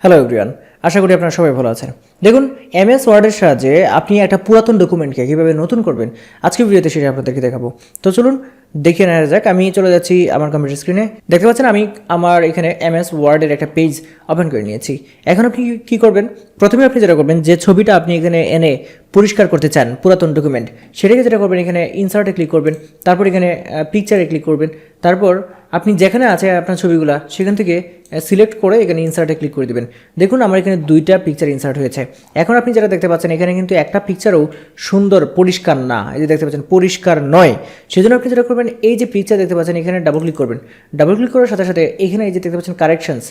Hello everyone, আশা করি আপনারা সবাই ভালো আছেন। দেখুন, এমএস ওয়ার্ডের সাহায্যে আপনি একটা পুরাতন ডকুমেন্টকে কীভাবে নতুন করবেন আজকের ভিডিওতে সেটা আপনাদেরকে দেখাবো। তো চলুন দেখে নেওয়া যাক। আমি চলে যাচ্ছি আমার কম্পিউটার স্ক্রিনে। দেখতে পাচ্ছেন আমি আমার এখানে এমএস ওয়ার্ডের একটা পেজ ওপেন করে নিয়েছি। এখন আপনি কী করবেন, প্রথমে আপনি যেটা করবেন, যে ছবিটা আপনি এখানে এনে পরিষ্কার করতে চান পুরাতন ডকুমেন্ট, সেটাকে যেটা করবেন, এখানে ইনসার্টে ক্লিক করবেন, তারপর এখানে পিকচারে ক্লিক করবেন, তারপর আপনি যেখানে আছে আপনার ছবিগুলো সেখান থেকে সিলেক্ট করে এখানে ইনসার্টে ক্লিক করে দেবেন। দেখুন আমার এখানে দুইটা পিকচার ইনসার্ট হয়েছে। এখন আপনি যেটা দেখতে পাচ্ছেন, এখানে কিন্তু একটা পিকচারও সুন্দর পরিষ্কার না, এই যে দেখতে পাচ্ছেন পরিষ্কার নয়। সেজন্য আপনি যেটা করবেন, এই যে পিকচার দেখতে পাচ্ছেন এখানে ডাবল ক্লিক করবেন। ডাবল ক্লিক করার সাথে সাথে এখানে এই যে দেখতে পাচ্ছেন কারেকশনস,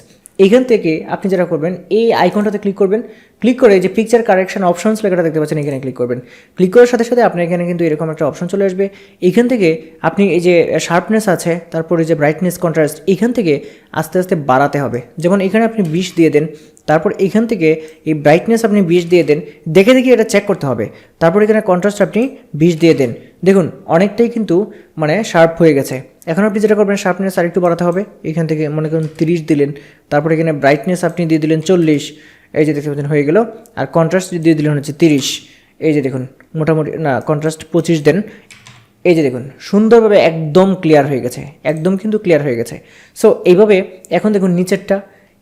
এখান থেকে আপনি যেটা করবেন এই আইকনটাতে ক্লিক করবেন। ক্লিক করে যে পিকচার কারেকশন অপশনস লেখাটা দেখতে পাচ্ছেন এখানে ক্লিক করবেন। ক্লিক করার সাথে সাথে আপনার এখানে কিন্তু এরকম একটা অপশন চলে আসবে। এখান থেকে আপনি এই যে শার্পনেস আছে, তারপরে যে ব্রাইটনেস কন্ট্রাস্ট, এখান থেকে আস্তে আস্তে বাড়াতে হবে। যেমন এখানে আপনি 20 দিয়ে দেন, তারপর এখান থেকে এই ব্রাইটনেস আপনি 20 দিয়ে দেন, দেখে দেখে এটা চেক করতে হবে। তারপর এখানে কন্ট্রাস্ট আপনি 20 দিয়ে দেন। দেখুন অনেকটাই কিন্তু মানে শার্প হয়ে গেছে। এখন আপনি যেটা করবেন, শার্পনেস আরেকটু বাড়াতে হবে। এখান থেকে মনে করুন 30 দিলেন, তারপর এখানে ব্রাইটনেস আপনি দিয়ে দিলেন 40, এই যে দেখতে পাচ্ছেন হয়ে গেল। আর কন্ট্রাস্ট দিয়ে দিলেন হচ্ছে 30, এই যে দেখুন মোটামুটি না কন্ট্রাস্ট 25 দেন, এই যে দেখুন সুন্দরভাবে একদম ক্লিয়ার হয়ে গেছে, একদম কিন্তু ক্লিয়ার হয়ে গেছে। সো এইভাবে এখন দেখুন নিচেরটা,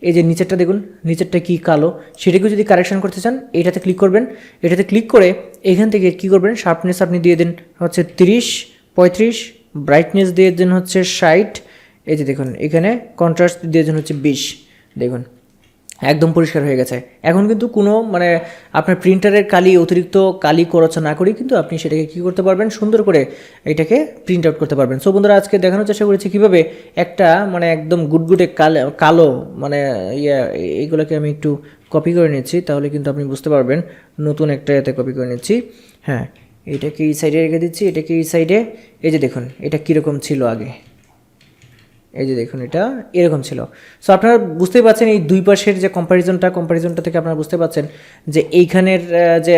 এই যে নিচেরটা দেখুন, নিচেরটা কি কালো, সেটাকে যদি কারেকশন করতে চান এটাতে ক্লিক করবেন। এটাতে ক্লিক করে এখান থেকে কি করবেন, শার্পনেস আপনি দিয়ে দেন হচ্ছে 30, 35, ব্রাইটনেস দিয়ে দেন হচ্ছে 60, এই যে দেখুন এখানে কন্ট্রাস্ট দিয়ে দেন হচ্ছে 20। দেখুন একদম পরিষ্কার হয়ে গেছে। এখন কিন্তু কোনো মানে আপনার প্রিন্টারের কালি অতিরিক্ত কালি খরচা না করেই কিন্তু আপনি সেটাকে কী করতে পারবেন, সুন্দর করে এটাকে প্রিন্ট আউট করতে পারবেন। সো বন্ধুরা, আজকে দেখানোর চেষ্টা করেছি কীভাবে একটা মানে একদম গুটগুটে কালো মানে এইগুলোকে আমি একটু কপি করে নিচ্ছি, তাহলে কিন্তু আপনি বুঝতে পারবেন। নতুন একটা এতে কপি করে নিচ্ছি। হ্যাঁ, এটাকে এই সাইডে রেখে দিচ্ছি, এটাকে এই সাইডে। এই যে দেখুন এটা কীরকম ছিল আগে, এই যে দেখুন এটা এরকম ছিল। সো আপনারা বুঝতেই পারছেন এই দুই পাশের যে কম্পারিজনটা থেকে আপনারা বুঝতে পারছেন যে এইখানের যে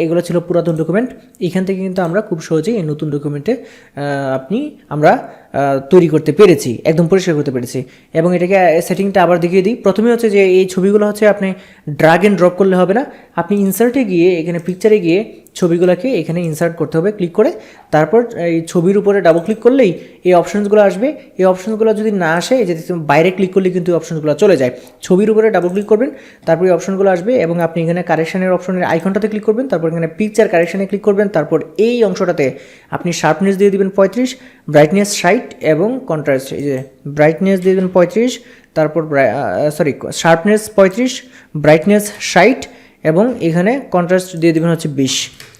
এগুলো ছিল পুরাতন ডকুমেন্ট, এইখান থেকে কিন্তু আমরা খুব সহজেই এই নতুন ডকুমেন্টে আমরা তৈরি করতে পেরেছি, একদম পরিষ্কার করতে পেরেছি। এবং এটাকে সেটিংটা আবার দেখিয়ে দিই। প্রথমে হচ্ছে যে এই ছবিগুলো হচ্ছে আপনি ড্রাগ অ্যান্ড ড্রপ করলে হবে না, আপনি ইনসার্টে গিয়ে এখানে পিকচারে গিয়ে ছবিগুলোকে এখানে ইনসার্ট করতে হবে ক্লিক করে। তারপর এই ছবির উপরে ডাবল ক্লিক করলেই এই অপশনসগুলো আসবে। এই অপশনসগুলো যদি না আসে, এই যে বাইরে ক্লিক করলে কিন্তু এই অপশনসগুলো চলে যায়। ছবির উপরে ডাবল ক্লিক করবেন, তারপর এই অপশনগুলো আসবে এবং আপনি এখানে কারেকশনের অপশনের আইকনটাতে ক্লিক করবেন, তারপর এখানে পিকচার কারেকশনে ক্লিক করবেন। তারপর এই অংশটাতে আপনি শার্পনেস দিয়ে দিবেন 35, ব্রাইটনেস 60 এবং কন্ট্রাস্ট, এই যে ব্রাইটনেস দিয়ে দিবেন 35, তারপর শার্পনেস 35, ব্রাইটনেস 60 এবং এখানে কন্ট্রাস্ট দিয়ে দেবেন হচ্ছে 20।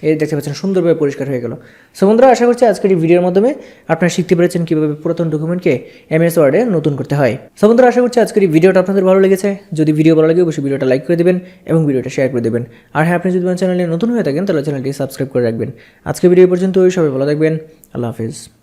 এই দেখতে পাচ্ছেন সুন্দরভাবে পরিষ্কার হয়ে গেল। সো বন্ধুরা, আশা করছি আজকের এই ভিডিওর মাধ্যমে আপনারা শিখতে পেরেছেন কীভাবে পুরাতন ডকুমেন্টকে এমএস ওয়ার্ডে নতুন করতে হয়। সো বন্ধুরা, আশা করছি আজকের এই ভিডিওটা আপনাদের ভালো লেগেছে। যদি ভিডিও ভালো লাগে অবশ্যই ভিডিওটা লাইক করে দেবেন এবং ভিডিওটা শেয়ার করে দেবেন। আর হ্যাঁ, আপনি যদি আমার চ্যানেলে নতুন হয়ে থাকেন তাহলে চ্যানেলটি সাবস্ক্রাইব করে রাখবেন। আজকের ভিডিও পর্যন্ত সবাই ভালো থাকবেন। আল্লাহ হাফিজ।